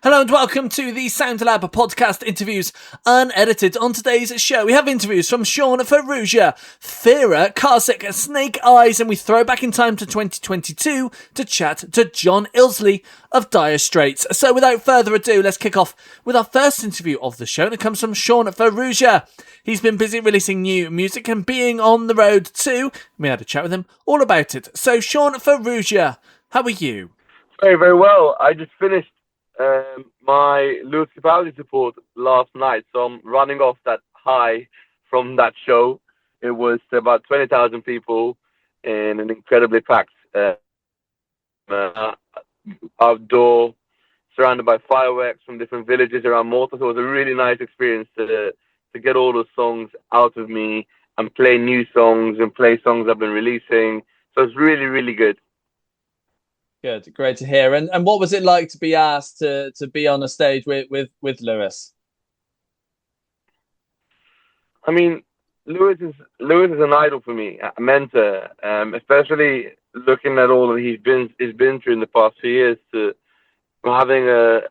Hello and welcome to the Sound Lab podcast interviews unedited. On today's show, we have interviews from Shaun Farrugia, THERA, Carsick, Snake Eyes, and we throw back in time to 2022 to chat to John Illsley of Dire Straits. So without further ado, let's kick off with our first interview of the show, and it comes from Shaun Farrugia. He's been busy releasing new music and being on the road too. We had a chat with him all about it. So Shaun Farrugia, how are you? Very, very well. I just finished my Lewis Capaldi support last night, so I'm running off that high from that show. It was about 20,000 people in an incredibly packed outdoor, surrounded by fireworks from different villages around Malta. So it was a really nice experience to get all those songs out of me and play new songs and play songs I've been releasing. So it's really, really good. Good, great to hear. And what was it like to be asked to be on a stage with Lewis? I mean, Lewis is an idol for me, a mentor, especially looking at all that he's been through in the past few years. To having a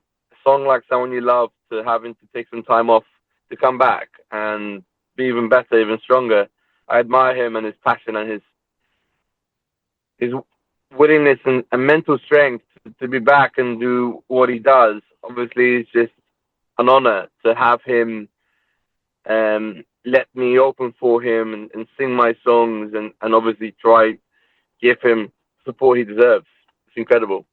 song like "Someone You Love," to having to take some time off to come back and be even better, even stronger. I admire him and his passion and his willingness and mental strength to be back and do what he does. Obviously, it's just an honor to have him let me open for him and sing my songs and obviously try give him support he deserves. It's incredible.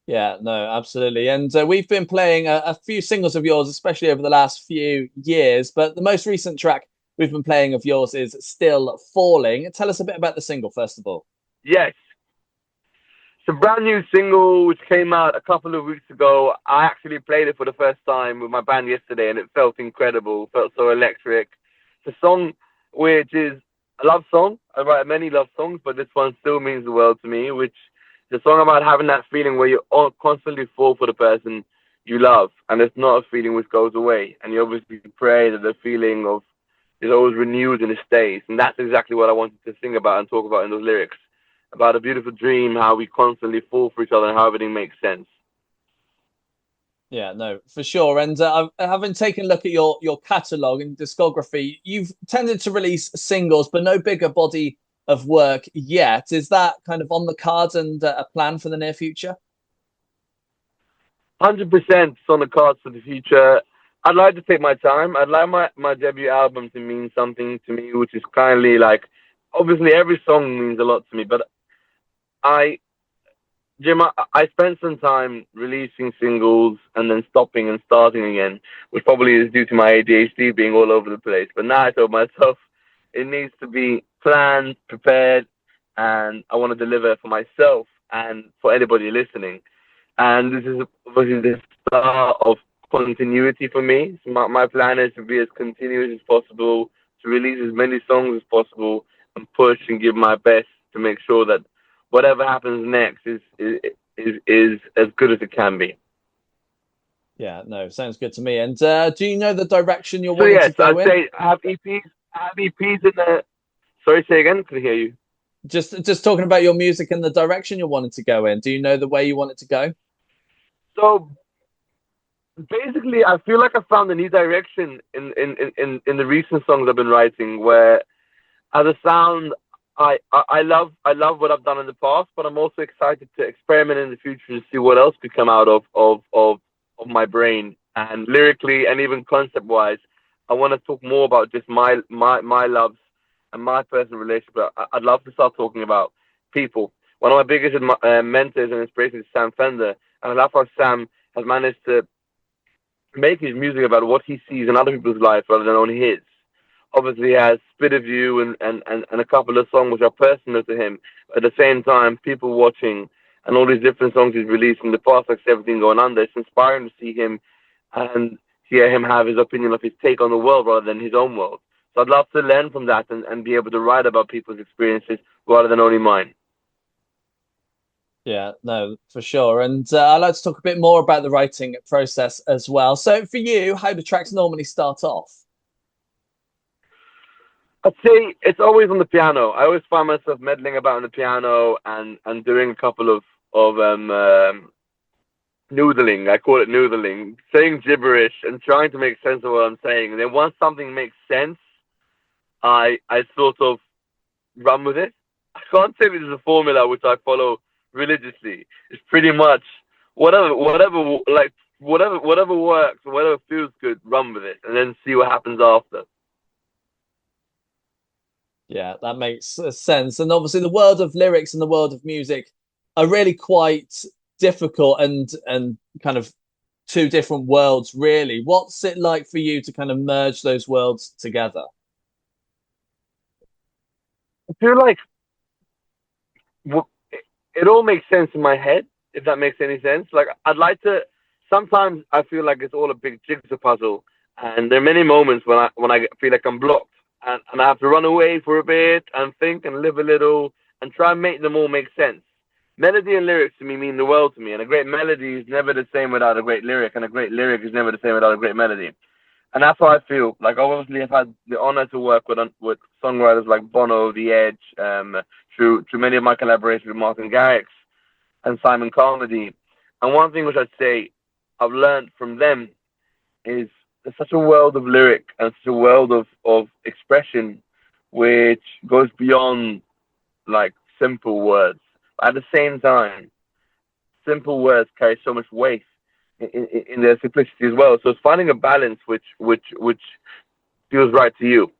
Yeah, no, absolutely. And we've been playing a few singles of yours, especially over the last few years. But the most recent track we've been playing of yours is Still Falling. Tell us a bit about the single, first of all. Yes. It's a brand new single which came out a couple of weeks ago. I actually played it for the first time with my band yesterday and it felt incredible, felt so electric. It's a song which is a love song. I write many love songs, but this one still means the world to me, which is a song about having that feeling where you constantly fall for the person you love and it's not a feeling which goes away. And you obviously pray that the feeling of is always renewed and it stays. And that's exactly what I wanted to sing about and talk about in those lyrics. About a beautiful dream, how we constantly fall for each other and how everything makes sense. Yeah, no, for sure. And having taken a look at your catalogue and discography, you've tended to release singles, but no bigger body of work yet. Is that kind of on the cards and a plan for the near future? 100% on the cards for the future. I'd like to take my time. I'd like my debut album to mean something to me, which is kindly like, obviously every song means a lot to me, but I spent some time releasing singles and then stopping and starting again, which probably is due to my ADHD being all over the place. But now I told myself it needs to be planned, prepared, and I want to deliver for myself and for anybody listening. And this is obviously the start of continuity for me. So my plan is to be as continuous as possible, to release as many songs as possible, and push and give my best to make sure that whatever happens next is as good as it can be. Yeah, no, sounds good to me. And do you know the direction you're wanting to go in? So yes, I'd say have EPs in the... Sorry, say again, couldn't hear you. Just talking about your music and the direction you're wanting to go in. Do you know the way you want it to go? So basically, I feel like I found a new direction in the recent songs I've been writing, where as a sound, I love what I've done in the past, but I'm also excited to experiment in the future and see what else could come out of my brain. And lyrically and even concept wise, I want to talk more about just my loves and my personal relationship. I'd love to start talking about people. One of my biggest mentors and inspirations is Sam Fender, and I love how Sam has managed to make his music about what he sees in other people's lives rather than only his. Obviously, he has Spit of You and a couple of songs which are personal to him. At the same time, People Watching and all these different songs he's released in the past, like 17 Going Under, it's inspiring to see him and hear him have his opinion of his take on the world rather than his own world. So I'd love to learn from that and be able to write about people's experiences rather than only mine. Yeah, no, for sure. And I'd like to talk a bit more about the writing process as well. So for you, how do tracks normally start off? I'd say it's always on the piano. I always find myself meddling about on the piano and doing a couple of noodling. I call it noodling, saying gibberish and trying to make sense of what I'm saying. And then once something makes sense, I sort of run with it. I can't say this is a formula which I follow religiously. It's pretty much whatever works, whatever feels good, run with it, and then see what happens after. Yeah, that makes sense. And obviously, the world of lyrics and the world of music are really quite difficult and kind of two different worlds, really. What's it like for you to kind of merge those worlds together? I feel like it all makes sense in my head, if that makes any sense. Like I'd like to. Sometimes I feel like it's all a big jigsaw puzzle, and there are many moments when I feel like I'm blocked, and I have to run away for a bit and think and live a little and try and make them all make sense. Melody and lyrics to me mean the world to me, and a great melody is never the same without a great lyric, and a great lyric is never the same without a great melody. And that's how I feel. Like obviously, I've had the honor to work with songwriters like Bono, The Edge, through many of my collaborations with Martin Garrix and Simon Carmody. And one thing which I'd say I've learned from them is there's such a world of lyric and such a world of expression which goes beyond like simple words. At the same time, simple words carry so much weight in their simplicity as well. So it's finding a balance which feels right to you.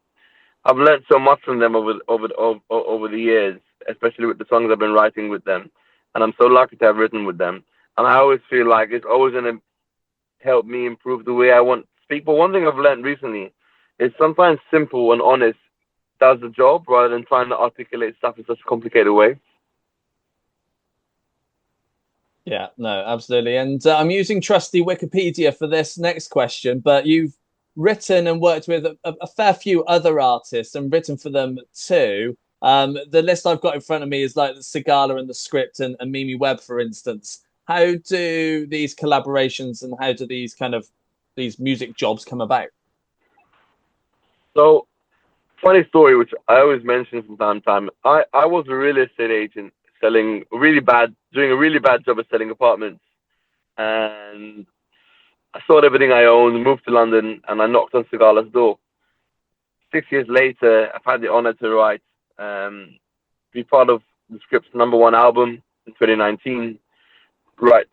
I've learned so much from them over the years, especially with the songs I've been writing with them, and I'm so lucky to have written with them. And I always feel like it's always going to help me improve the way I want to speak. But one thing I've learned recently is sometimes simple and honest does the job rather than trying to articulate stuff in such a complicated way. Yeah, no, absolutely. And I'm using trusty Wikipedia for this next question, but you've written and worked with a fair few other artists and written for them too. The list I've got in front of me is like the Sigala and the Script and Mimi Webb, for instance. How do these collaborations and how do these music jobs come about? So, funny story, which I always mention from time to time. I was a real estate agent doing a really bad job of selling apartments. And I sold everything I owned, moved to London, and I knocked on Sigala's door. 6 years later, I've had the honor to be part of the Script's #1 album in 2019. Write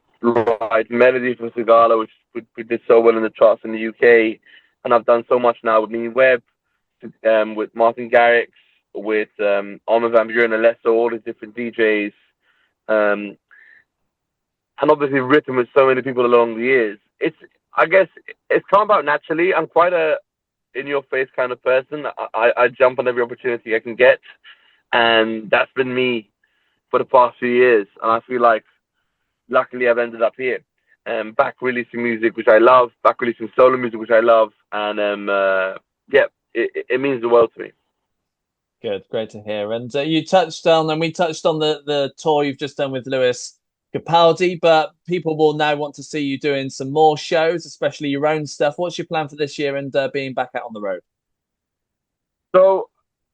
melody for Sigala, which we did so well in the charts in the UK. And I've done so much now with Mimi Webb, with Martin Garrix, with Armin van Buuren and Alesso, all these different DJs. And obviously written with so many people along the years. I guess it's come about naturally. I'm quite a in-your-face kind of person. I jump on every opportunity I can get. And that's been me for the past few years. And I feel like, luckily, I've ended up here. Back releasing music, which I love. Back releasing solo music, which I love. And yeah, it means the world to me. Good, great to hear. And we touched on the tour you've just done with Lewis Capaldi, but people will now want to see you doing some more shows, especially your own stuff. What's your plan for this year and being back out on the road? So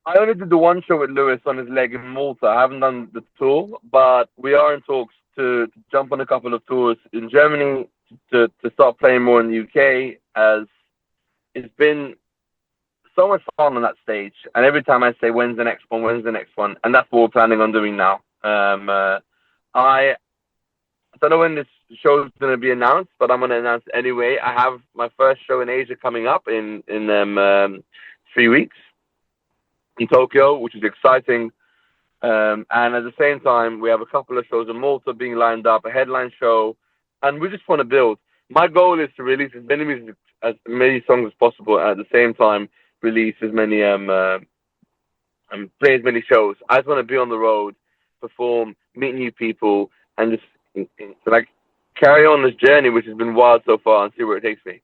I only did the one show with Lewis on his leg in Malta. I haven't done the tour, but we are in talks to jump on a couple of tours in Germany to start playing more in the UK, as it's been so much fun on that stage. And every time I say, when's the next one? And that's what we're planning on doing now. I don't know when this show is going to be announced, but I'm going to announce it anyway. I have my first show in Asia coming up in 3 weeks in Tokyo, which is exciting. And at the same time, we have a couple of shows in Malta being lined up, a headline show, and we just want to build. My goal is to release as many songs as possible, and at the same time, release as many and play as many shows. I just want to be on the road, perform, meet new people, and just like carry on this journey, which has been wild so far, and see where it takes me.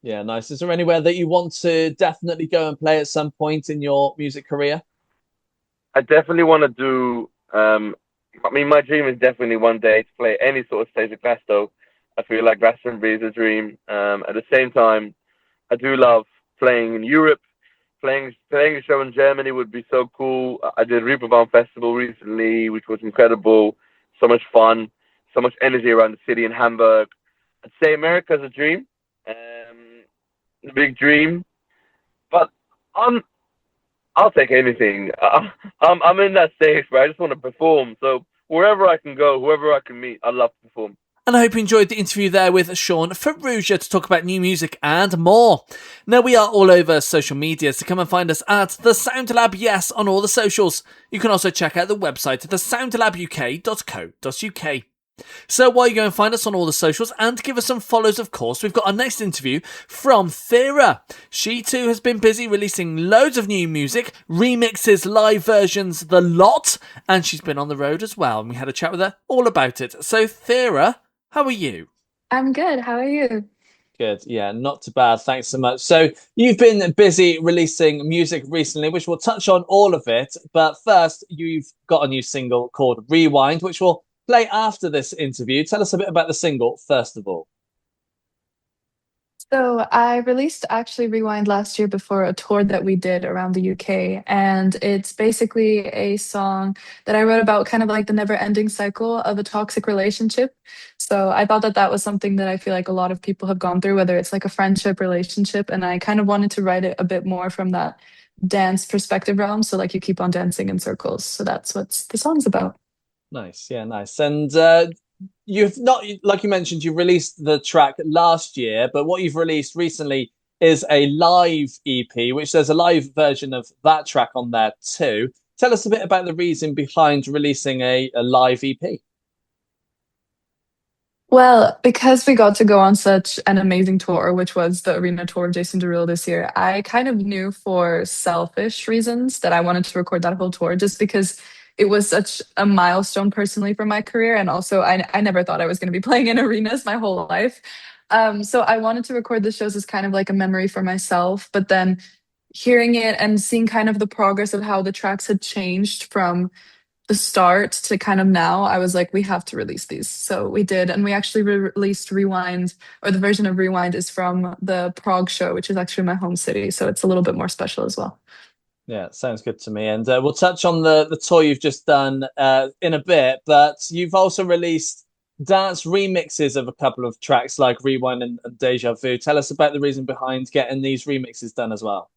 Yeah, nice. Is there anywhere that you want to definitely go and play at some point in your music career? I definitely want to do. My dream is definitely one day to play any sort of stage at Glasgow. I feel like Glastonbury is a dream. At the same time, I do love playing in Europe. Playing a show in Germany would be so cool. I did Reeperbahn Festival recently, which was incredible. So much fun. so much energy around the city in Hamburg. I'd say America's a dream, a big dream, but I'm I'll take anything. I'm in that stage where I just want to perform. So wherever I can go, whoever I can meet, I love to perform. And I hope you enjoyed the interview there with Shaun Farrugia to talk about new music and more. Now, we are all over social media, so come and find us at The Sound Lab, yes, on all the socials. You can also check out the website at thesoundlabuk.co.uk. So while you go and find us on all the socials and give us some follows, of course, we've got our next interview from THERA. She too has been busy releasing loads of new music, remixes, live versions, the lot, and she's been on the road as well, and we had a chat with her all about it. So THERA, how are you? I'm good. How are you? Good, yeah, not too bad. Thanks so much. So you've been busy releasing music recently, which we'll touch on all of it. But first, you've got a new single called Rewind, which we'll play after this interview. Tell us a bit about the single, first of all. So I released actually Rewind last year before a tour that we did around the UK. And it's basically a song that I wrote about kind of like the never ending cycle of a toxic relationship. So I thought that that was something that I feel like a lot of people have gone through, whether it's like a friendship relationship. And I kind of wanted to write it a bit more from that dance perspective realm. So like you keep on dancing in circles. So that's what the song's about. Nice, yeah, nice. And you've not, like you mentioned, you released the track last year, but what you've released recently is a live EP, which there's a live version of that track on there too. Tell us a bit about the reason behind releasing a live EP. Well, because we got to go on such an amazing tour, which was the arena tour of Jason Derulo this year, I kind of knew for selfish reasons that I wanted to record that whole tour just because it was such a milestone personally for my career. And also, I never thought I was going to be playing in arenas my whole life. So I wanted to record the shows as kind of like a memory for myself. But then hearing it and seeing kind of the progress of how the tracks had changed from the start to kind of now, I was like, we have to release these. So we did. And we actually released Rewind, or the version of Rewind is from the Prague show, which is actually my home city. So it's a little bit more special as well. Yeah, sounds good to me. And we'll touch on the tour you've just done in a bit, but you've also released dance remixes of a couple of tracks like Rewind and Deja Vu. Tell us about the reason behind getting these remixes done as well.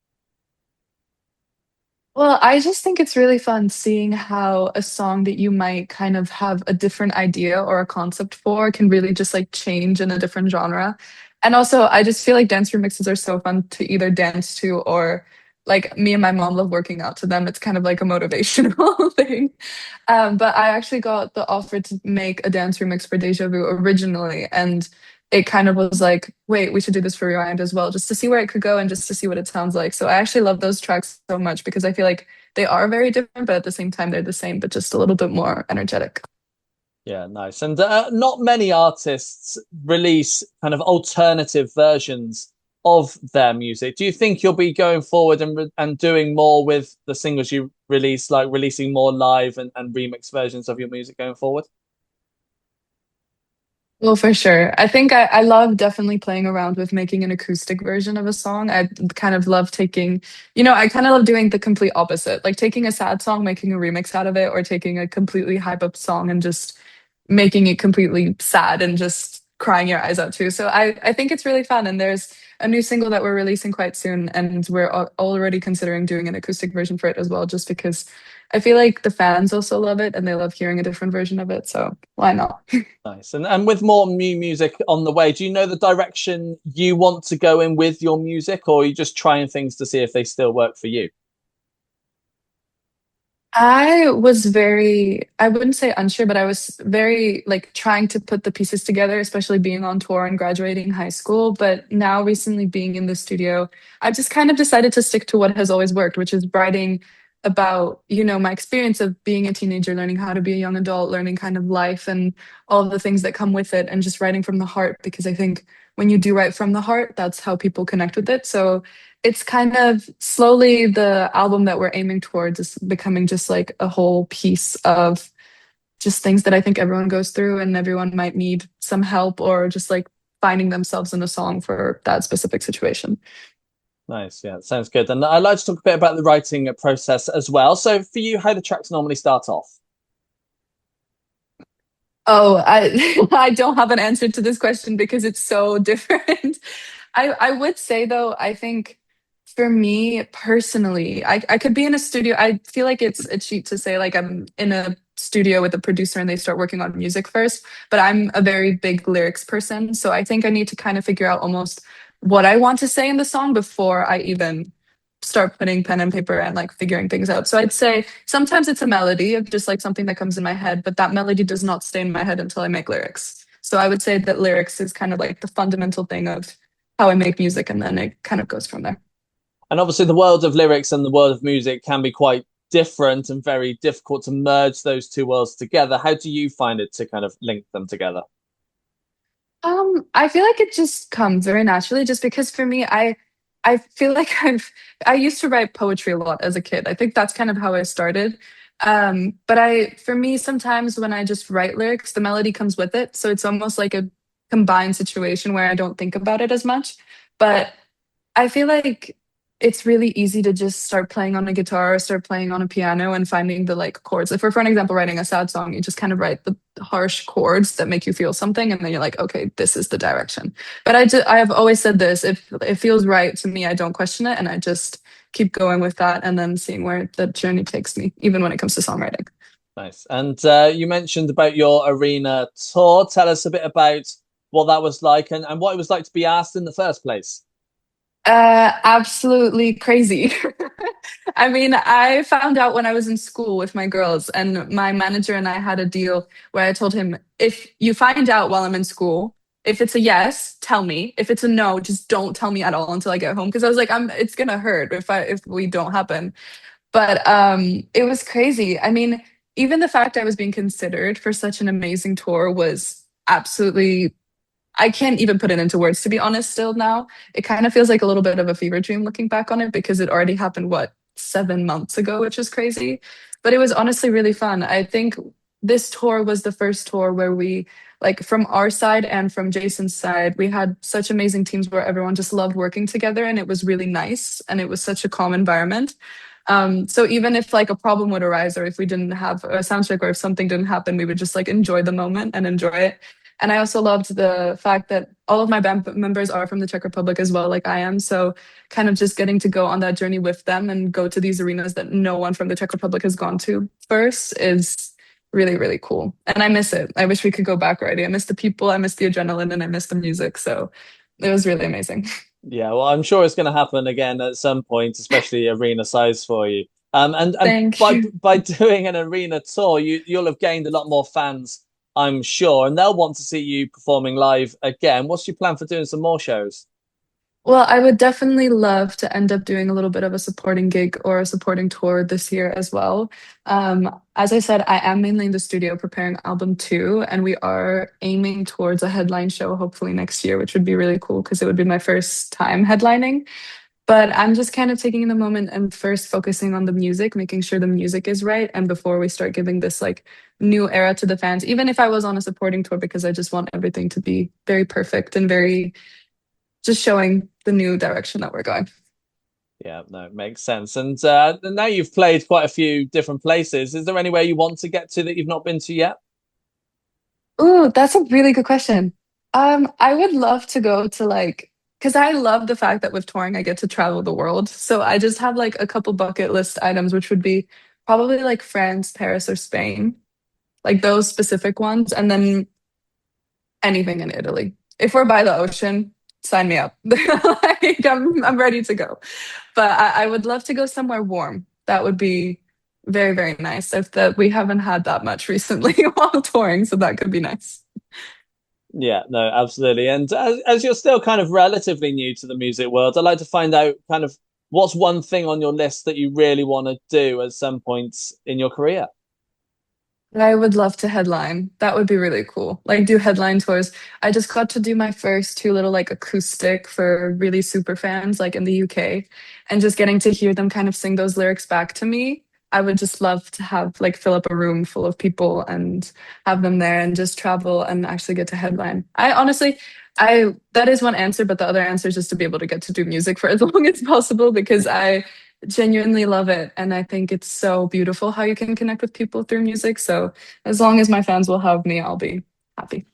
Well, I just think it's really fun seeing how a song that you might kind of have a different idea or a concept for can really just like change in a different genre. And also, I just feel like dance remixes are so fun to either dance to or like me and my mom love working out to them. It's kind of like a motivational thing. But I actually got the offer to make a dance remix for Deja Vu originally. And it kind of was like, wait, we should do this for Rewind as well, just to see where it could go and just to see what it sounds like. So I actually love those tracks so much because I feel like they are very different, but at the same time, they're the same, but just a little bit more energetic. Yeah, nice. And not many artists release kind of alternative versions of their music. Do you think you'll be going forward and doing more with the singles you release, like releasing more live and remix versions of your music going forward? Well, for sure. I think I love definitely playing around with making an acoustic version of a song. I kind of love taking, I kind of love doing the complete opposite, like taking a sad song, making a remix out of it, or taking a completely hype up song and just making it completely sad and just crying your eyes out too. So I think it's really fun. And there's a new single that we're releasing quite soon, and we're already considering doing an acoustic version for it as well, just because I feel like the fans also love it and they love hearing a different version of it. So why not? Nice. And with more new music on the way, do you know the direction you want to go in with your music, or are you just trying things to see if they still work for you? I was very, I wouldn't say unsure, but I was very like trying to put the pieces together, especially being on tour and graduating high school. But now, recently being in the studio, I just kind of decided to stick to what has always worked, which is writing about, my experience of being a teenager, learning how to be a young adult, learning kind of life and all the things that come with it, and just writing from the heart. Because I think when you do write from the heart, that's how people connect with it. So it's kind of slowly the album that we're aiming towards is becoming just like a whole piece of just things that I think everyone goes through and everyone might need some help or just like finding themselves in a song for that specific situation. Nice. Yeah, sounds good. And I'd like to talk a bit about the writing process as well. So for you, how the tracks normally start off? Oh, I I don't have an answer to this question because it's so different. I would say though, I think for me personally, I could be in a studio. I feel like it's a cheat to say like I'm in a studio with a producer and they start working on music first, but I'm a very big lyrics person. So I think I need to kind of figure out almost what I want to say in the song before I even start putting pen and paper and like figuring things out. So I'd say sometimes it's a melody of just like something that comes in my head, but that melody does not stay in my head until I make lyrics. So I would say that lyrics is kind of like the fundamental thing of how I make music, and then it kind of goes from there. And obviously, the world of lyrics and the world of music can be quite different and very difficult to merge those two worlds together. How do you find it to kind of link them together? I feel like it just comes very naturally, just because for me, I feel like I used to write poetry a lot as a kid. I think that's kind of how I started. But for me, sometimes when I just write lyrics, the melody comes with it, so it's almost like a combined situation where I don't think about it as much. But I feel like it's really easy to just start playing on a guitar or start playing on a piano and finding the like chords. Like for an example, writing a sad song, you just kind of write the harsh chords that make you feel something, and then you're like, okay, this is the direction. But I have always said this: if it feels right to me, I don't question it, and I just keep going with that, and then seeing where the journey takes me, even when it comes to songwriting. Nice. And you mentioned about your arena tour. Tell us a bit about what that was like and what it was like to be asked in the first place. Absolutely crazy. I mean, I found out when I was in school with my girls, and my manager and I had a deal where I told him, if you find out while I'm in school, if it's a yes, tell me. If it's a no, just don't tell me at all until I get home. Because I was like, it's gonna hurt if we don't happen. But it was crazy. I mean, even the fact I was being considered for such an amazing tour was absolutely, I can't even put it into words, to be honest, still now. It kind of feels like a little bit of a fever dream looking back on it because it already happened, what, 7 months ago, which is crazy. But it was honestly really fun. I think this tour was the first tour where we, like, from our side and from Jason's side, we had such amazing teams where everyone just loved working together, and it was really nice and it was such a calm environment. So even if like a problem would arise or if we didn't have a sound check or if something didn't happen, we would just like enjoy the moment and enjoy it. And I also loved the fact that all of my band members are from the Czech Republic as well, like I am. So kind of just getting to go on that journey with them and go to these arenas that no one from the Czech Republic has gone to first is really, really cool. And I miss it. I wish we could go back already. I miss the people, I miss the adrenaline, and I miss the music. So it was really amazing. Yeah, well, I'm sure it's going to happen again at some point, especially arena size for you. And Thank by you. by doing an arena tour, you'll have gained a lot more fans, I'm sure, and they'll want to see you performing live again. What's your plan for doing some more shows? Well, I would definitely love to end up doing a little bit of a supporting gig or a supporting tour this year as well. As I said, I am mainly in the studio preparing album two, and we are aiming towards a headline show hopefully next year, which would be really cool because it would be my first time headlining. But I'm just kind of taking the moment and first focusing on the music, making sure the music is right. And before we start giving this like new era to the fans, even if I was on a supporting tour, because I just want everything to be very perfect and very just showing the new direction that we're going. Yeah, no, it makes sense. And now you've played quite a few different places. Is there anywhere you want to get to that you've not been to yet? Ooh, that's a really good question. I would love to go to like, because I love the fact that with touring I get to travel the world. So I just have like a couple bucket list items, which would be probably like France, Paris, or Spain, like those specific ones, and then anything in Italy. If we're by the ocean, sign me up. Like I'm ready to go. But I would love to go somewhere warm. That would be very, very nice. If that we haven't had that much recently while touring, so that could be nice. Yeah, no, absolutely. And as you're still kind of relatively new to the music world, I'd like to find out kind of what's one thing on your list that you really want to do at some point in your career. I would love to headline. That would be really cool. Like do headline tours. I just got to do my first two little like acoustic for really super fans like in the UK, and just getting to hear them kind of sing those lyrics back to me. I would just love to have like fill up a room full of people and have them there and just travel and actually get to headline. I honestly, I that is one answer, but the other answer is just to be able to get to do music for as long as possible because I genuinely love it. And I think it's so beautiful how you can connect with people through music. So as long as my fans will have me, I'll be happy.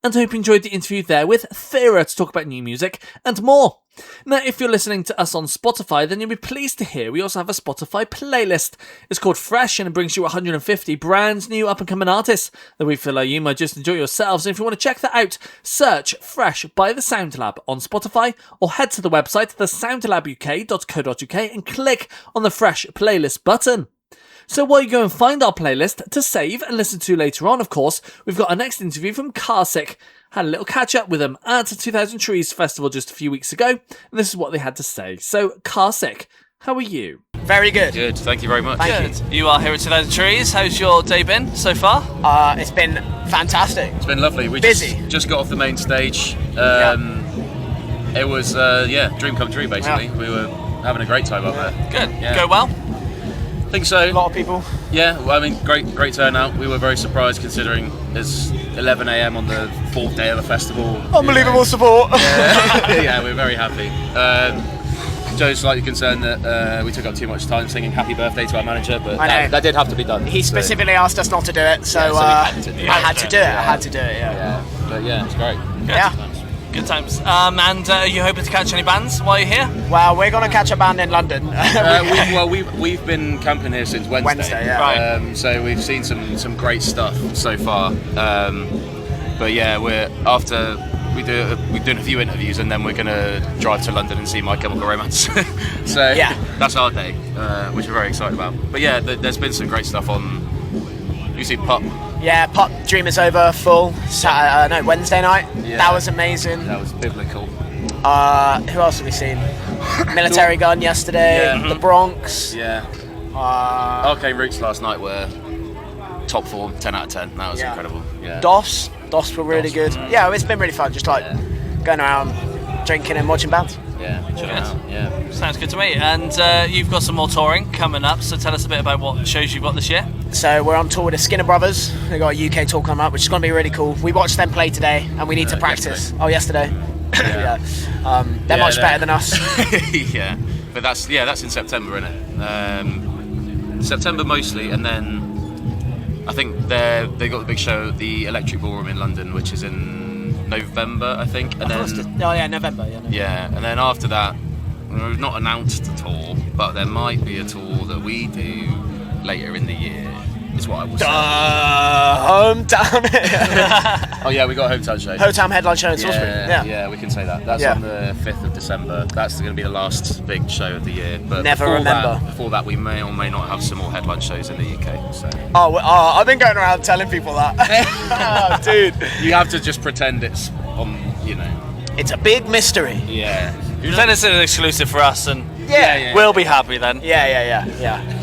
And I hope you enjoyed the interview there with THERA to talk about new music and more. Now, if you're listening to us on Spotify, then you'll be pleased to hear we also have a Spotify playlist. It's called Fresh, and it brings you 150 brand new up-and-coming artists that we feel like you might just enjoy yourselves. And if you want to check that out, search Fresh by The Sound Lab on Spotify, or head to the website thesoundlabuk.co.uk and click on the Fresh playlist button. So while you go and find our playlist to save and listen to later on, of course, we've got our next interview from Carsick. Had a little catch up with them at the 2000 Trees Festival just a few weeks ago, and this is what they had to say. So, Carsick, how are you? Very good. Good, thank you very much. Thank You are here at 2000 Trees. How's your day been so far? It's been fantastic. It's been lovely. We Busy. just got off the main stage. It was, dream come true, basically. Yeah. We were having a great time up there. Good. Yeah. Go well? I think so. A lot of people. Yeah, well, I mean, great turnout. We were very surprised considering it's 11 a.m. on the 4th day of the festival. Unbelievable support. Yeah, we're very happy. Joe's slightly concerned that we took up too much time singing happy birthday to our manager, but I know. that did have to be done. He specifically asked us not to do it, so, we had to do it. I had to do it. I had to do it. Yeah. Yeah, but yeah, it's great. Yeah. Good times. And are you hoping to catch any bands while you're here? Well, we're gonna catch a band in London. We've been camping here since Wednesday. Wednesday, yeah. Right. So we've seen some great stuff so far. But yeah, we're doing a few interviews, and then we're gonna drive to London and see My Chemical Romance. So Yeah. that's our day, which we're very excited about. But yeah, there's been some great stuff on. You see Pop. Yeah, Pop Dream Is Over full Wednesday night. Yeah. That was amazing. That was biblical. Who else have we seen? Military Gun yesterday. Yeah. The Bronx. Yeah. Arcane Roots last night were top form, 10 out of 10. That was Yeah. incredible. Yeah. DOS were really DOS. good. Yeah, it's been really fun. Just like going around drinking and watching bands. Yeah. Chill out. Yeah. Sounds good to me. And you've got some more touring coming up, so tell us a bit about what shows you've got this year. So we're on tour with the Skinner Brothers. They got a UK tour coming up, which is going to be really cool. We watched them play today, and we need to practice. Yesterday. Oh, yesterday. Yeah. They're much better than us. Yeah, but that's in September, isn't it? September mostly, and then I think they got the big show at the Electric Ballroom in London, which is in November, I think, and then November. yeah, and then after that, we've not announced a tour, but there might be a tour that we do later in the year. Is what I will say. Hometown. Oh yeah, we got a hometown show. Hometown headline show in Salisbury. Yeah, we can say that. That's Yeah. on the 5th of December. That's going to be the last big show of the year. But Never before remember. Before that, we may or may not have some more headline shows in the UK. So I've been going around telling people that. Oh, dude. you have to just pretend it's on, It's a big mystery. Yeah. You pretend it's an exclusive for us, and Yeah. we'll be happy then. Yeah.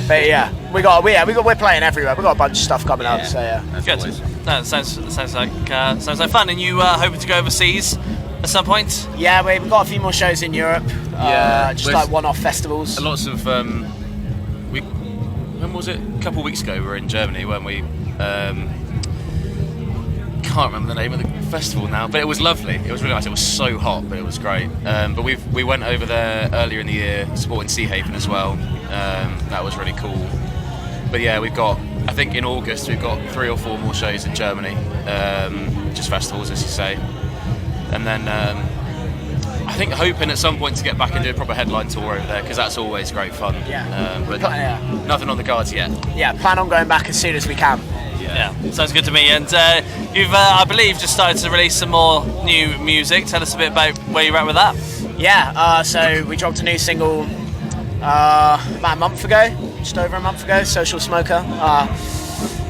But yeah, we're playing everywhere. We got a bunch of stuff coming up. So yeah. As Good. always. That sounds like fun. And you hoping to go overseas at some point? Yeah, we've got a few more shows in Europe. Just like one-off festivals. Lots of when was it? A couple of weeks ago, we were in Germany, weren't we? Can't remember the name of the festival now, but it was lovely. It was really nice. It was so hot, but it was great. But we went over there earlier in the year, supporting Sea Haven as well. That was really cool. But yeah, I think in August we've got 3 or 4 more shows in Germany, just festivals, as you say. And then I think hoping at some point to get back and do a proper headline tour over there, because that's always great fun. Yeah. But Yeah. nothing on the cards yet. Yeah, plan on going back as soon as we can. Yeah, sounds good to me. And you've, I believe, just started to release some more new music. Tell us a bit about where you're at with that. Yeah, so we dropped a new single about a month ago, just over a month ago, Social Smoker.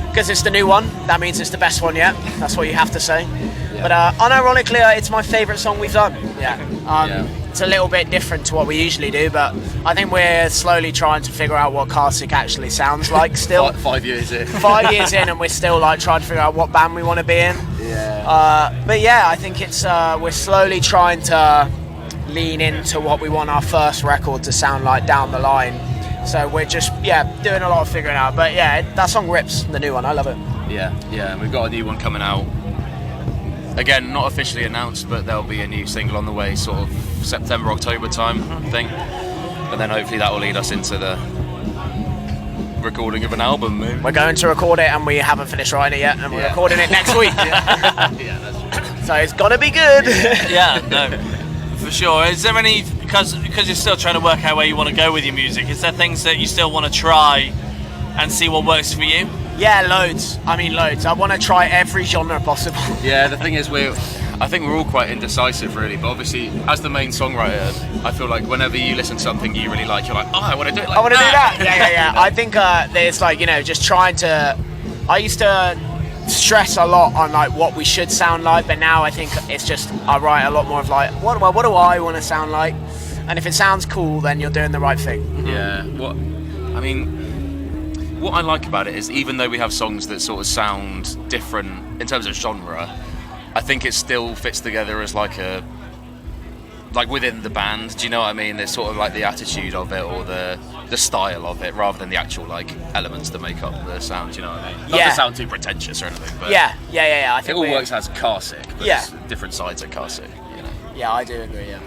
Because it's the new one, that means it's the best one yet. That's what you have to say. Yeah. But unironically, it's my favourite song we've done. Yeah. It's a little bit different to what we usually do, but I think we're slowly trying to figure out what Carsick actually sounds like still. 5 years in. 5 years in, and we're still like trying to figure out what band we want to be in. Yeah. But yeah, I think it's we're slowly trying to lean into what we want our first record to sound like down the line. So we're just doing a lot of figuring out. But yeah, that song rips, the new one. I love it. Yeah. We've got a new one coming out. Again, not officially announced, but there'll be a new single on the way, sort of September, October time, I think. and then hopefully that will lead us into the recording of an album. Maybe. We're going to record it, and we haven't finished writing it yet, and we're recording it next week. Yeah, that's true. So it's gonna be good. Yeah, no, for sure. Is there any, because you're still trying to work out where you want to go with your music, is there things that you still want to try and see what works for you? Yeah, loads. I mean, loads. I want to try every genre possible. Yeah, the thing is, I think we're all quite indecisive, really. But obviously, as the main songwriter, I feel like whenever you listen to something you really like, you're like, oh, I want to do it like that. I want to do that. Yeah. I think it's like, just trying to. I used to stress a lot on like what we should sound like, but now I think it's just I write a lot more of like, what do I want to sound like? And if it sounds cool, then you're doing the right thing. Yeah. What I like about it is, even though we have songs that sort of sound different in terms of genre, I think it still fits together as like within the band. Do you know what I mean? It's sort of like the attitude of it or the style of it, rather than the actual like elements that make up the sound. Do you know what I mean? Not to sound too pretentious or anything, but yeah. I think it all works as Carsick, but Yeah. it's different sides of Carsick. You know? Yeah, I do agree. Yeah.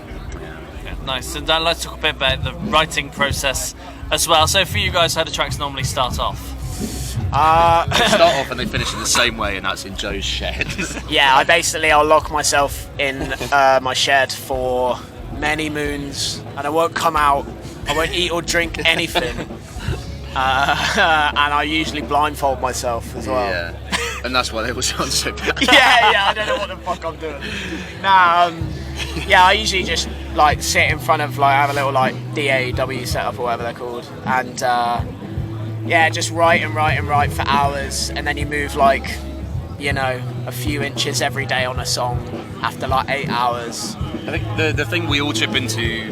Nice. And let's talk a bit about the writing process as well. So for you guys, how do tracks normally start off? They start off and they finish in the same way, and that's in Joe's shed. Yeah, I'll lock myself in my shed for many moons, and I won't come out. I won't eat or drink anything, and I usually blindfold myself as well. Yeah, and that's why they all sound so bad. yeah, I don't know what the fuck I'm doing. I usually just like sit in front of like have a little like DAW setup or whatever they're called, and just write for hours, and then you move like a few inches every day on a song after like 8 hours. I think the thing we all chip into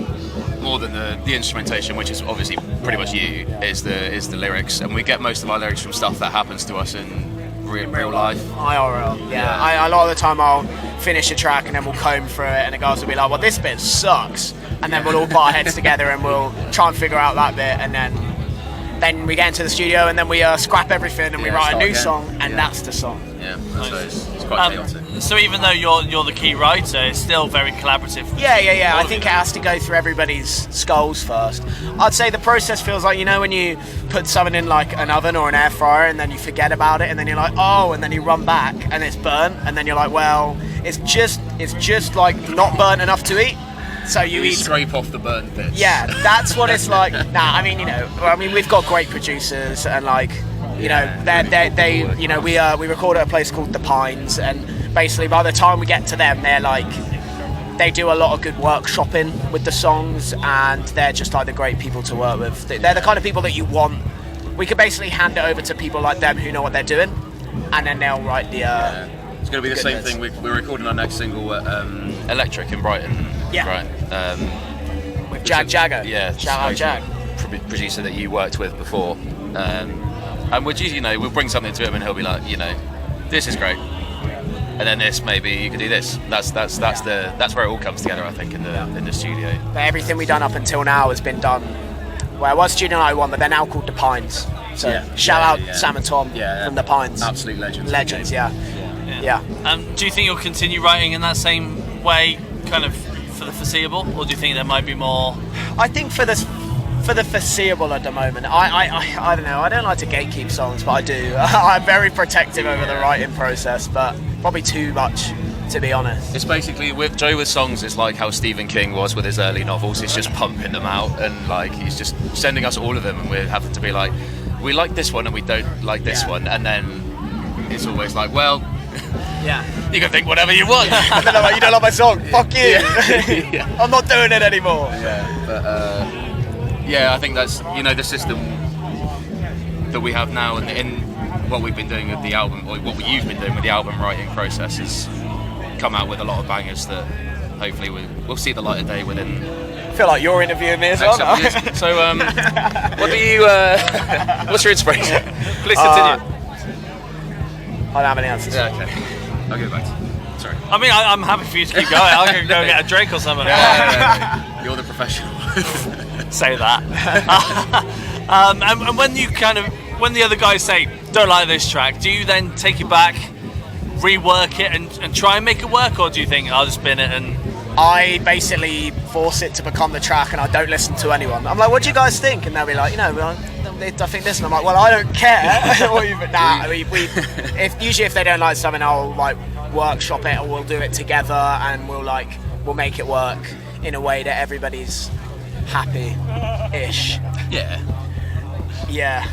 more than the instrumentation, which is obviously pretty much you, is the lyrics, and we get most of our lyrics from stuff that happens to us in real life. IRL, yeah. A lot of the time I'll finish a track and then we'll comb through it, and the guys will be like, well, this bit sucks, and then we'll all put our heads together and we'll try and figure out that bit, and then we get into the studio and then we scrap everything and we write a new song, and that's the song. Yeah, so it's quite chaotic. So even though you're the key writer, it's still very collaborative. Yeah. I think it has to go through everybody's skulls first. I'd say the process feels like, when you put something in like an oven or an air fryer and then you forget about it, and then you're like, oh, and then you run back and it's burnt, and then you're like, well, it's just like not burnt enough to eat. So you eat, scrape off the burnt bits. Yeah, that's what it's like. We've got great producers, and like, we record at a place called The Pines, and basically by the time we get to them, they're like, they do a lot of good workshopping with the songs, and they're just like the great people to work with. They're the kind of people that you want. We could basically hand it over to people like them who know what they're doing, and then they'll write the. It's going to be the same thing. We're recording our next single at Electric in Brighton. Yeah. Right. With Jag Jagger. Yeah. Shout out Jag. Producer that you worked with before. And we'll bring something to him and he'll be like, this is great. And then this, maybe you could do this. That's where it all comes together, I think, in the studio. But everything we've done up until now has been done. Well, it was Studio 91, but they're now called The Pines. So shout out Sam and Tom from The Pines. Absolute legends. Legends, yeah. Do you think you'll continue writing in that same way, kind of for the foreseeable, or do you think there might be more? I think for the foreseeable at the moment, I don't know. I don't like to gatekeep songs, but I do. I'm very protective over the writing process, but probably too much, to be honest. It's basically with songs. It's like how Stephen King was with his early novels. He's just pumping them out, and like he's just sending us all of them, and we're having to be like, we like this one and we don't like this one, and then it's always like, well. Yeah, you can think whatever you want. And then I'm like, you don't like my song? Fuck you. Yeah. I'm not doing it anymore. Yeah, but I think that's the system that we have now, and in what we've been doing with the album, or what you've been doing with the album writing process, has come out with a lot of bangers that hopefully we'll see the light of day within. I feel like you're interviewing me as well. So, what do you? What's your inspiration? Please continue. I don't have any answers. Yeah, okay. I'll go back to sorry. I mean, I'm happy for you to keep going. I'll go get a drink or something. No. You're the professional. Say that. And when when the other guys say, don't like this track, do you then take it back, rework it and try and make it work, or do you think I'll just spin it and I basically force it to become the track, and I don't listen to anyone. I'm like, what do you guys think? And they'll be like, I think this, and I'm like, well, I don't care. Usually if they don't like something, I'll like workshop it, or we'll do it together, and we'll make it work in a way that everybody's happy-ish. Yeah. Yeah.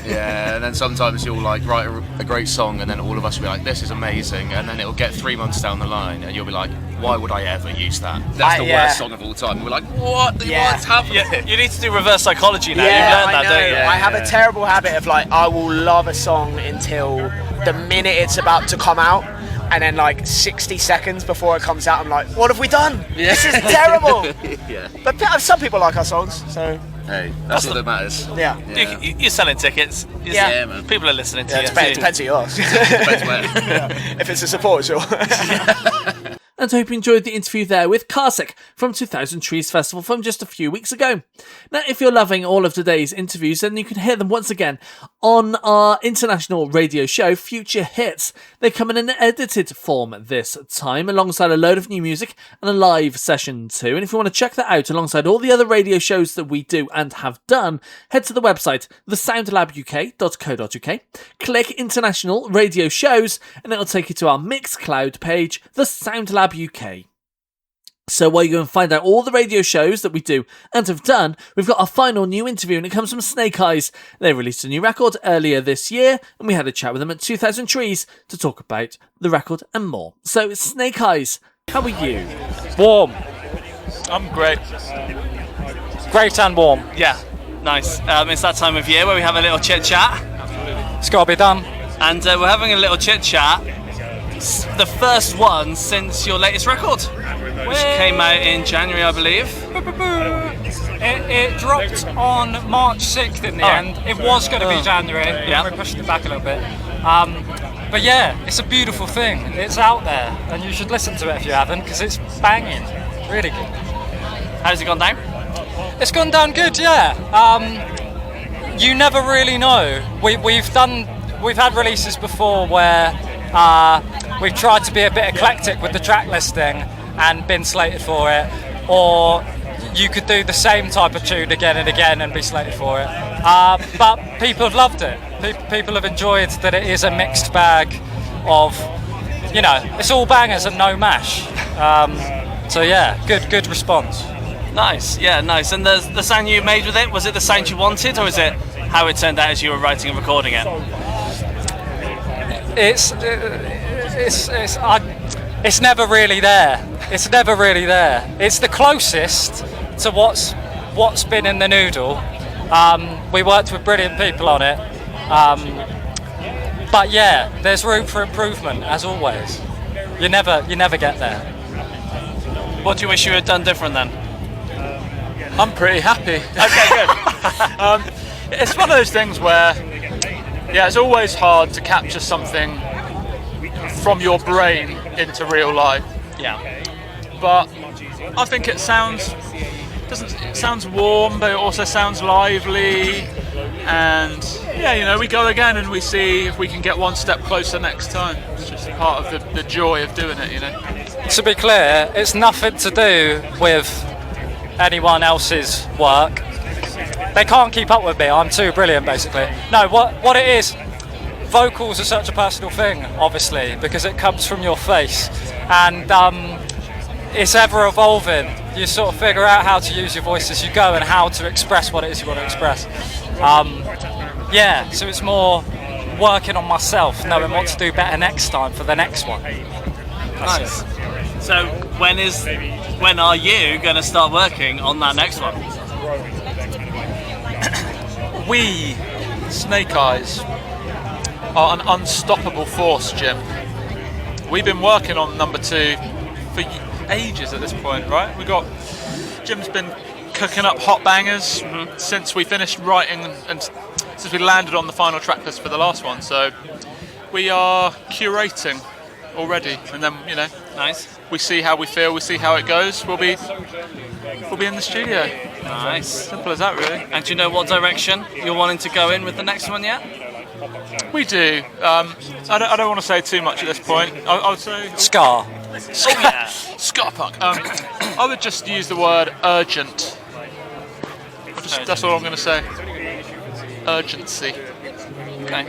Yeah, and then sometimes you'll like write a great song, and then all of us will be like, this is amazing, and then it'll get 3 months down the line, and you'll be like, why would I ever use that? That's the worst song of all time. And we're like, what's happening? Yeah, you need to do reverse psychology now. Yeah, You've learned that, don't you? I have a terrible habit of like, I will love a song until the minute it's about to come out, and then like 60 seconds before it comes out, I'm like, what have we done? Yeah. This is terrible. Yeah. But some people like our songs, so Hey, that's what matters. yeah. You're selling tickets. Yeah, man. People are listening to you. Depends who you ask. Depends where. If it's a support, sure. And I hope you enjoyed the interview there with Carsick from 2000 Trees Festival from just a few weeks ago. Now, if you're loving all of today's interviews, then you can hear them once again on our international radio show, Future Hits. They come in an edited form this time, alongside a load of new music and a live session too. And if you want to check that out alongside all the other radio shows that we do and have done, head to the website, thesoundlabuk.co.uk, click International Radio Shows, and it'll take you to our Mixcloud page, The Sound Lab UK. So while you go and find out all the radio shows that we do and have done, we've got our final new interview, and it comes from Snake Eyes. They released a new record earlier this year, and we had a chat with them at 2000 Trees to talk about the record and more. So Snake Eyes, how are you? Warm. I'm great. Great and warm. Yeah, nice. It's that time of year where we have a little chit chat. It's got to be done. And we're having a little chit chat. The first one since your latest record, which came out in January, I believe. It dropped on March 6th in the end. It was going to be January. Yeah. We pushed it back a little bit. But yeah, it's a beautiful thing. It's out there, and you should listen to it if you haven't, because it's banging. Really good. How's it gone down? It's gone down good, yeah. You never really know. We've had releases before where we've tried to be a bit eclectic with the track listing and been slated for it, or you could do the same type of tune again and again and be slated for it. But people have loved it. People have enjoyed that it is a mixed bag of, it's all bangers and no mash. So yeah, good response. Nice, yeah, nice. And the sound you made with it, was it the sound you wanted, or is it how it turned out as you were writing and recording it? It's never really there. It's never really there. It's the closest to what's been in the noodle. We worked with brilliant people on it. But yeah, there's room for improvement, as always. You never get there. What do you wish you had done different then? I'm pretty happy. Okay, good. It's one of those things where, it's always hard to capture something from your brain into real life. Yeah. But I think it sounds warm, but it also sounds lively. And we go again and we see if we can get one step closer next time. It's just part of the joy of doing it, To be clear, it's nothing to do with anyone else's work. They can't keep up with me. I'm too brilliant, basically. No, what it is, vocals are such a personal thing, obviously, because it comes from your face, and it's ever evolving. You sort of figure out how to use your voice as you go and how to express what it is you want to express. So it's more working on myself, knowing what to do better next time for the next one. Nice. So when are you going to start working on that next one? We, Snake Eyes, are an unstoppable force, Jim. We've been working on number 2 for ages at this point, right? Jim's been cooking up hot bangers since we finished writing and since we landed on the final track list for the last one. So we are curating already, and then Nice. we see how we feel, we see how it goes. We'll be in the studio. Nice. Simple as that, really. And do you know what direction you're wanting to go in with the next one yet? We do. I don't want to say too much at this point. I would say Scar. Ska punk. I would just use the word urgent. That's all I'm going to say. Urgency. Okay.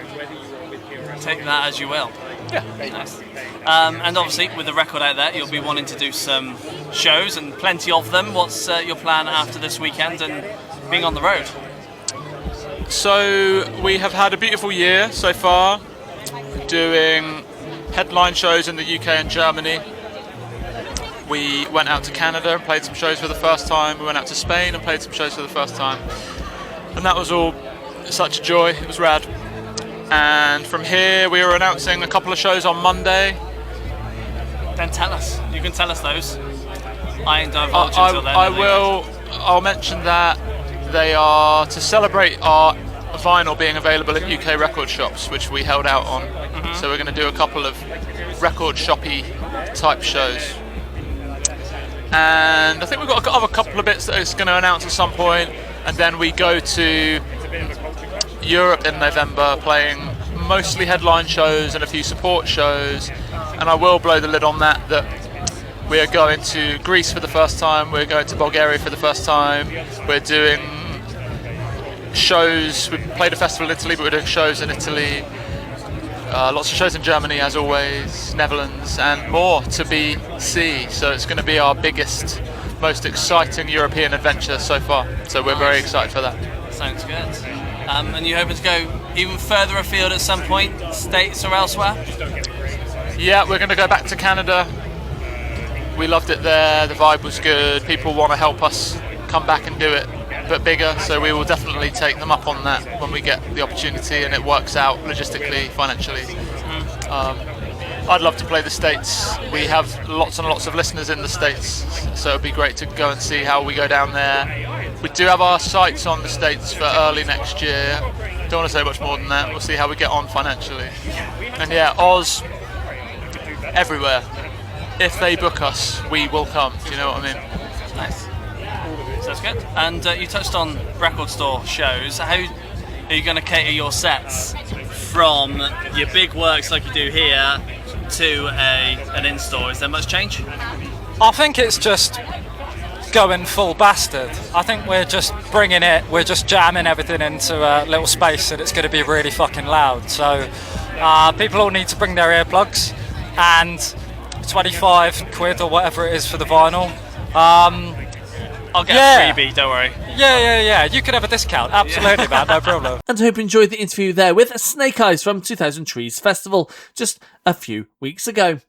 Take that as you will. Yeah. Nice. And obviously, with the record out there, you'll be wanting to do some shows and plenty of them. What's your plan after this weekend and being on the road? So we have had a beautiful year so far, doing headline shows in the UK and Germany. We went out to Canada and played some shows for the first time. We went out to Spain and played some shows for the first time. And that was all such a joy. It was rad. And from here, we are announcing a couple of shows on Monday. Then tell us. You can tell us those. I ain't divulging until then. I'll mention that they are to celebrate our vinyl being available at UK record shops, which we held out on. Mm-hmm. So we're going to do a couple of record shoppy type shows. And I think we've got a couple of bits that it's going to announce at some point, and then we go to Europe in November, playing mostly headline shows and a few support shows. And I will blow the lid on that we are going to Greece for the first time, we're going to Bulgaria for the first time, we're doing shows, we played a festival in Italy, but we're doing shows in Italy, lots of shows in Germany as always, Netherlands, and more to see. So it's going to be our biggest, most exciting European adventure so far. So we're very excited for that. Sounds good. And you're hoping to go even further afield at some point, States or elsewhere? Yeah, we're going to go back to Canada. We loved it there, the vibe was good, people want to help us come back and do it but bigger, so we will definitely take them up on that when we get the opportunity and it works out logistically, financially. I'd love to play the States. We have lots and lots of listeners in the States, so it'd be great to go and see how we go down there. We do have our sights on the States for early next year. Don't want to say much more than that. We'll see how we get on financially. And yeah, Oz, everywhere. If they book us, we will come. Do you know what I mean? Nice. Sounds good. And you touched on record store shows. How are you going to cater your sets from your big works like you do here to an in-store? Is there much change? I think it's just going full bastard. I think we're just we're just jamming everything into a little space, and it's going to be really fucking loud. So people all need to bring their earplugs, and 25 quid or whatever it is for the vinyl. I'll get a freebie, don't worry. Yeah. You can have a discount. Absolutely, man. No problem. And I hope you enjoyed the interview there with Snake Eyes from 2000 Trees Festival just a few weeks ago.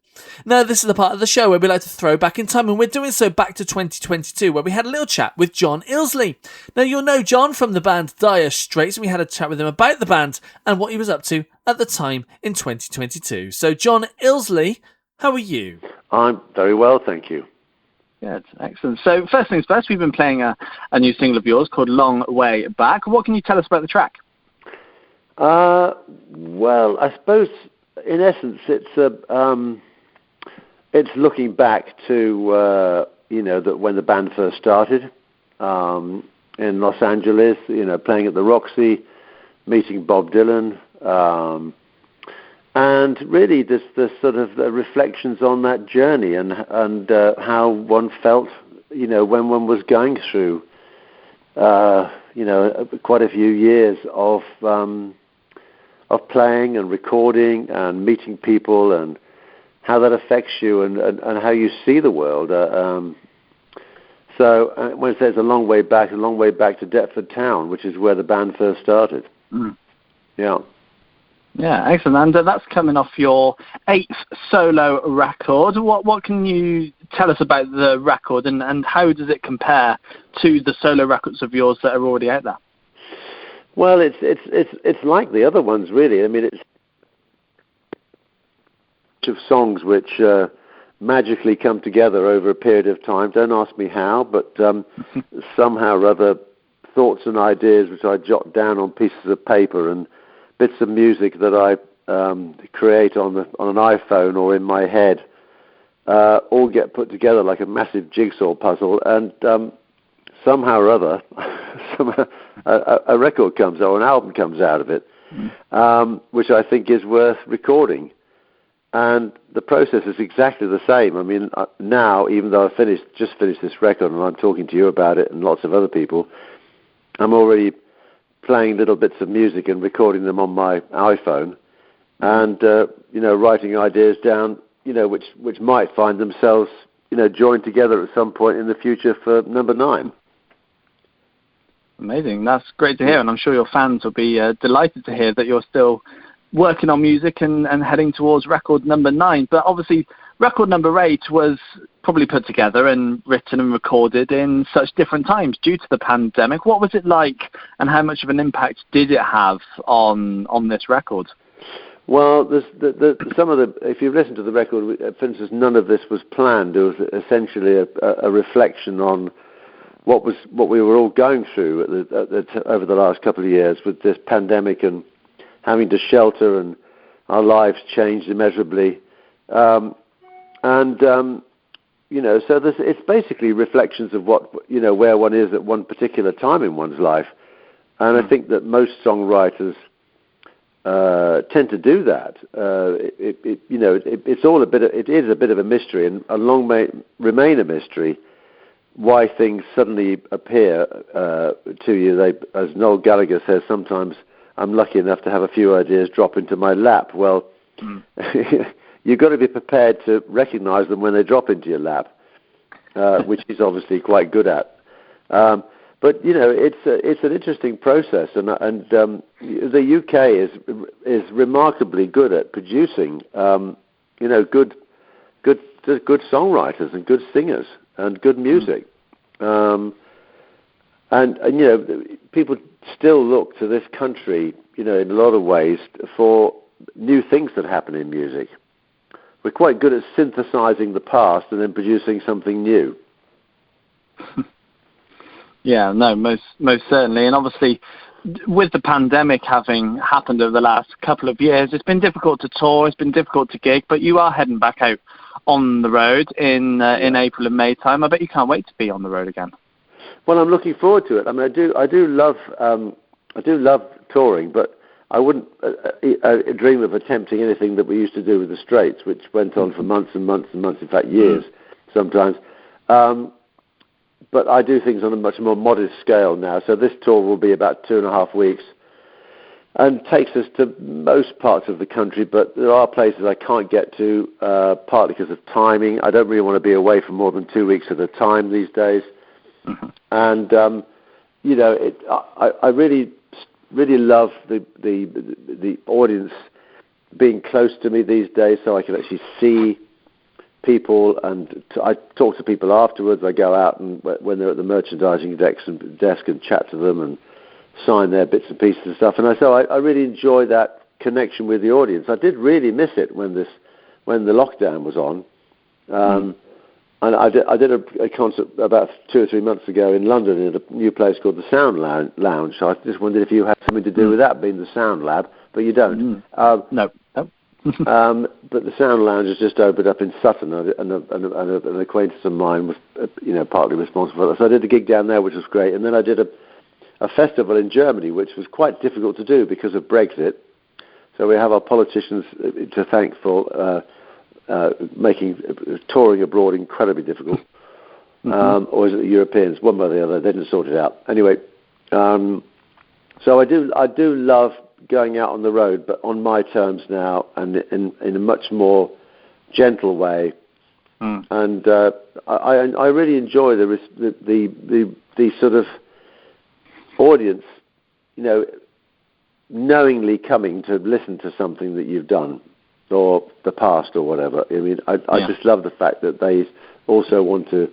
Now, this is the part of the show where we like to throw back in time, and we're doing so back to 2022, where we had a little chat with John Illsley. Now, you'll know John from the band Dire Straits, and we had a chat with him about the band and what he was up to at the time in 2022. So, John Illsley, how are you? I'm very well, thank you. Good, excellent. So first things first, we've been playing a new single of yours called Long Way Back. What can you tell us about the track? Well, I suppose in essence it's looking back to that when the band first started in Los Angeles, playing at the Roxy, meeting Bob Dylan, and really there's sort of reflections on that journey and how one felt, when one was going through, quite a few years of playing and recording and meeting people and how that affects you and how you see the world. So when it says a long way back to Deptford Town, which is where the band first started. Mm. Yeah. Yeah, excellent. And that's coming off your 8th solo record. What can you tell us about the record and how does it compare to the solo records of yours that are already out there? Well, it's like the other ones, really. I mean, it's of songs which magically come together over a period of time. Don't ask me how, but somehow or other, thoughts and ideas which I jot down on pieces of paper and bits of music that I create on an iPhone or in my head all get put together like a massive jigsaw puzzle, and somehow or other, a record comes or an album comes out of it, which I think is worth recording. And the process is exactly the same. I mean, now, even though I just finished this record and I'm talking to you about it and lots of other people, I'm already playing little bits of music and recording them on my iPhone and, writing ideas down, which might find themselves, joined together at some point in the future for number 9. Amazing. That's great to hear, and I'm sure your fans will be delighted to hear that you're still working on music and heading towards record number 9. But obviously, record number 8 was probably put together and written and recorded in such different times due to the pandemic. What was it like, and how much of an impact did it have on this record? Well, if you listen to the record, for instance, none of this was planned. It was essentially a reflection on what we were all going through over the last couple of years with this pandemic and having to shelter, and our lives changed immeasurably. So it's basically reflections of where one is at one particular time in one's life. And I think that most songwriters tend to do that. It is a bit of a mystery, and long may remain a mystery, why things suddenly appear to you. As Noel Gallagher says, sometimes I'm lucky enough to have a few ideas drop into my lap. Well, you've got to be prepared to recognize them when they drop into your lap, which he's obviously quite good at. But it's an interesting process, and the UK is remarkably good at producing good songwriters and good singers and good music. And people still look to this country, in a lot of ways, for new things that happen in music. We're quite good at synthesizing the past and then producing something new. Yeah, no, most certainly. And obviously, with the pandemic having happened over the last couple of years, it's been difficult to tour, it's been difficult to gig, but you are heading back out on the road in April and May time. I bet you can't wait to be on the road again. Well, I'm looking forward to it. I mean, I do love touring, but I wouldn't dream of attempting anything that we used to do with the Straits, which went on for months and months and months, in fact years sometimes. But I do things on a much more modest scale now. So this tour will be about 2.5 weeks and takes us to most parts of the country, but there are places I can't get to, partly because of timing. I don't really want to be away for more than 2 weeks at a time these days. Mm-hmm. And, I really love the audience being close to me these days, so I can actually see people, and I talk to people afterwards. I go out and when they're at the merchandising desk and chat to them and sign their bits and pieces and stuff. And I really enjoy that connection with the audience. I did really miss it when the lockdown was on. And I did a concert about 2 or 3 months ago in London in a new place called the Sound Lounge. So I just wondered if you had something to do with that being the Sound Lab, but you don't. No. But the Sound Lounge has just opened up in Sutton, and an acquaintance of mine was, partly responsible for that. So I did a gig down there, which was great, and then I did a festival in Germany, which was quite difficult to do because of Brexit. So we have our politicians to thank for making touring abroad incredibly difficult. Or is it the Europeans? One way or the other, they didn't sort it out. Anyway, so I do love going out on the road, but on my terms now, and in a much more gentle way. And I really enjoy the sort of audience, knowingly coming to listen to something that you've done or the past or whatever. I mean, I just love the fact that they also want to,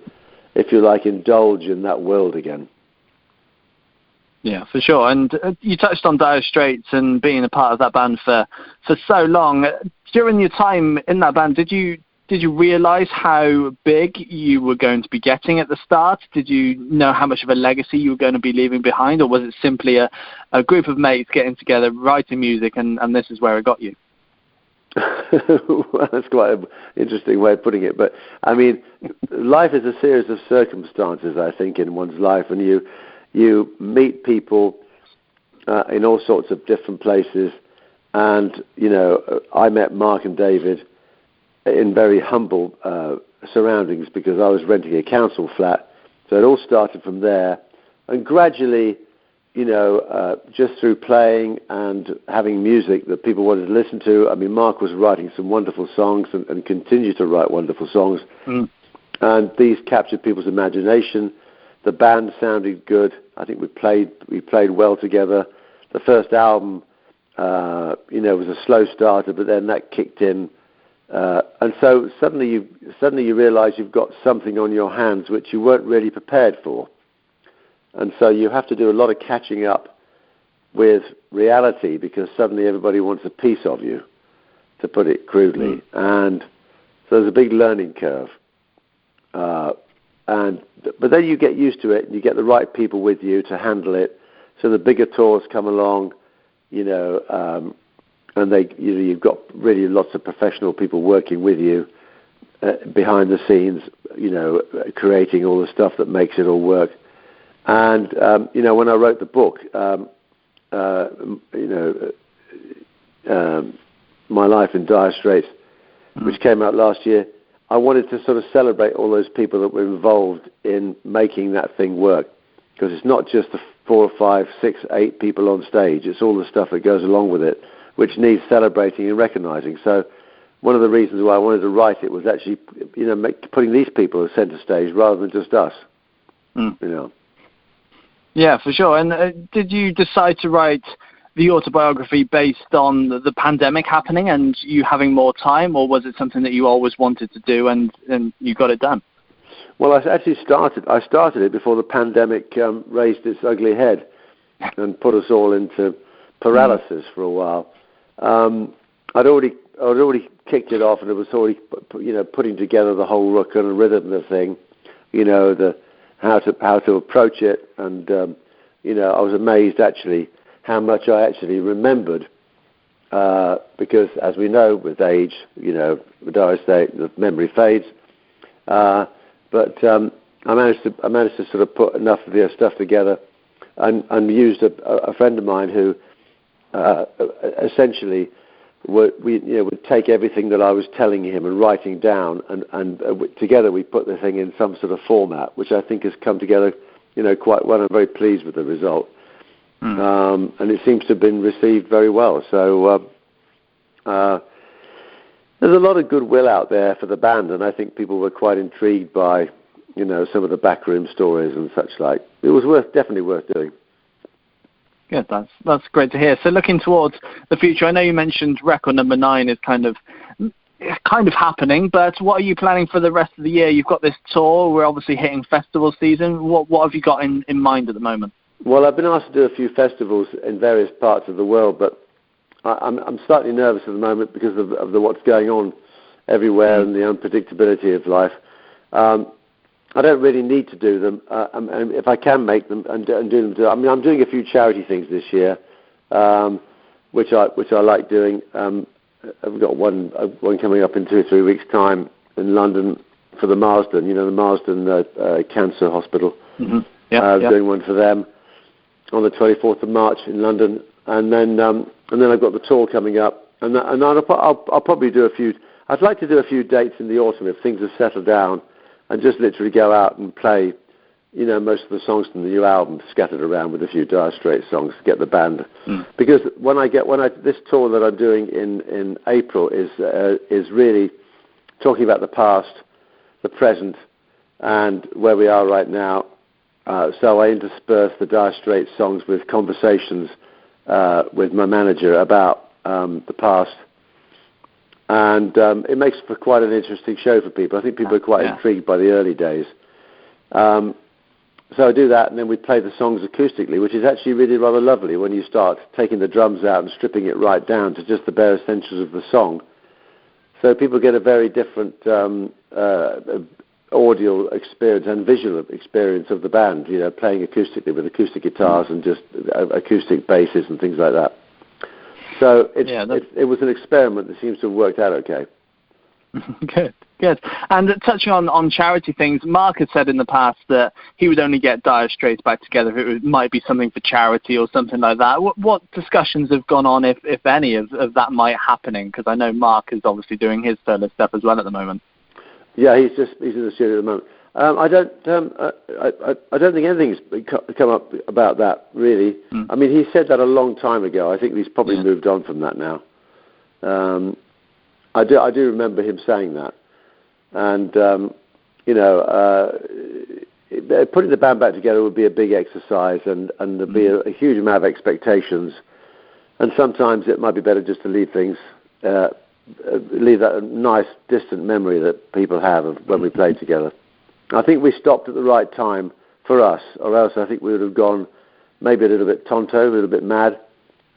if you like, indulge in that world again. Yeah, for sure. And you touched on Dire Straits and being a part of that band for so long. During your time in that band, did you realise how big you were going to be getting at the start? Did you know how much of a legacy you were going to be leaving behind, or was it simply a group of mates getting together, writing music, and this is where it got you? Well, that's quite an interesting way of putting it. But, I mean, life is a series of circumstances, I think, in one's life, and you meet people in all sorts of different places. And, I met Mark and David in very humble surroundings because I was renting a council flat. So it all started from there, and gradually, just through playing and having music that people wanted to listen to. I mean, Mark was writing some wonderful songs and continues to write wonderful songs, and these captured people's imagination. The band sounded good. I think we played well together. The first album, was a slow starter, but then that kicked in. And so suddenly you realise you've got something on your hands which you weren't really prepared for. And so you have to do a lot of catching up with reality because suddenly everybody wants a piece of you, to put it crudely. And so there's a big learning curve. But then you get used to it and you get the right people with you to handle it. So the bigger tours come along, and you've got really lots of professional people working with you behind the scenes, creating all the stuff that makes it all work. And when I wrote the book, My Life in Dire Straits, which came out last year, I wanted to sort of celebrate all those people that were involved in making that thing work, because it's not just the 4, 5, 6, 8 people on stage. It's all the stuff that goes along with it, which needs celebrating and recognizing. So one of the reasons why I wanted to write it was actually, putting these people at center stage rather than just us. Yeah, for sure. And did you decide to write the autobiography based on the pandemic happening and you having more time, or was it something that you always wanted to do and you got it done? Well, I actually started it before the pandemic raised its ugly head and put us all into paralysis for a while. I'd already kicked it off, and it was already putting together the whole rook and rhythm of the thing, how to approach it, and I was amazed actually how much I actually remembered, because as we know with age, with Dire Straits, the memory fades. But I managed to sort of put enough of their stuff together, and used a friend of mine who essentially would take everything that I was telling him and writing down, and together we put the thing in some sort of format, which I think has come together, quite well. I'm very pleased with the result, and it seems to have been received very well. So there's a lot of goodwill out there for the band, and I think people were quite intrigued by, some of the backroom stories and such like. It was definitely worth doing. Good, that's great to hear. So looking towards the future, I know you mentioned record number 9 is kind of happening, but what are you planning for the rest of the year? You've got this tour, we're obviously hitting festival season. What have you got in mind at the moment? Well, I've been asked to do a few festivals in various parts of the world, but I'm slightly nervous at the moment because of what's going on everywhere and the unpredictability of life. I don't really need to do them, and if I can make them and do them. I mean, I'm doing a few charity things this year, which I like doing. I've got one coming up in 2 or 3 weeks' time in London for the Marsden, the Marsden Cancer Hospital. Doing one for them on the 24th of March in London, and then I've got the tour coming up, and I'll probably do a few. I'd like to do a few dates in the autumn if things have settled down, and just literally go out and play, most of the songs from the new album scattered around with a few Dire Straits songs to get the band. Because this tour that I'm doing in April is really talking about the past, the present, and where we are right now. So I intersperse the Dire Straits songs with conversations with my manager about the past. And it makes for quite an interesting show for people. I think people are quite intrigued by the early days. So I do that, and then we play the songs acoustically, which is actually really rather lovely when you start taking the drums out and stripping it right down to just the bare essentials of the song. So people get a very different audio experience and visual experience of the band, playing acoustically with acoustic guitars and just acoustic basses and things like that. So it was an experiment that seems to have worked out okay. Good, good. And touching on charity things, Mark has said in the past that he would only get Dire Straits back together if it might be something for charity or something like that. What discussions have gone on, if any, of that might happening? Because I know Mark is obviously doing his solo stuff as well at the moment. Yeah, he's in the studio at the moment. I don't think anything's come up about that really. I mean, he said that a long time ago. I think he's probably moved on from that now. I do remember him saying that, and putting the band back together would be a big exercise, and there'd be a huge amount of expectations, and sometimes it might be better just to leave things, leave that nice distant memory that people have of when we played together. I think we stopped at the right time for us, or else I think we would have gone maybe a little bit tonto, a little bit mad.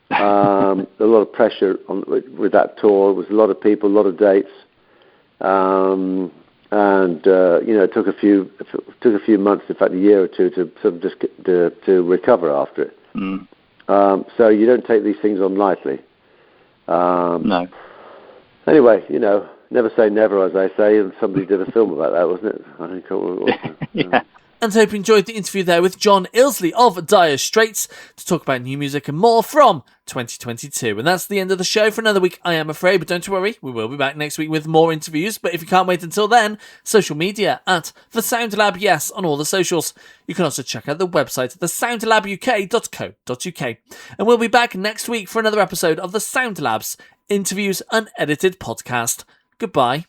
A lot of pressure with that tour. It was a lot of people, a lot of dates, and it took a few months, in fact, a year or two, to sort of just to recover after it. So you don't take these things on lightly. No. Anyway, never say never, as I say, and somebody did a film about that, wasn't it? I think it was. Yeah. And hope you enjoyed the interview there with John Illsley of Dire Straits to talk about new music and more from 2022. And that's the end of the show for another week, I am afraid. But don't worry, we will be back next week with more interviews. But if you can't wait until then, social media at The Sound Lab, yes, on all the socials. You can also check out the website, thesoundlabuk.co.uk. And we'll be back next week for another episode of The Sound Lab's Interviews Unedited podcast. Goodbye.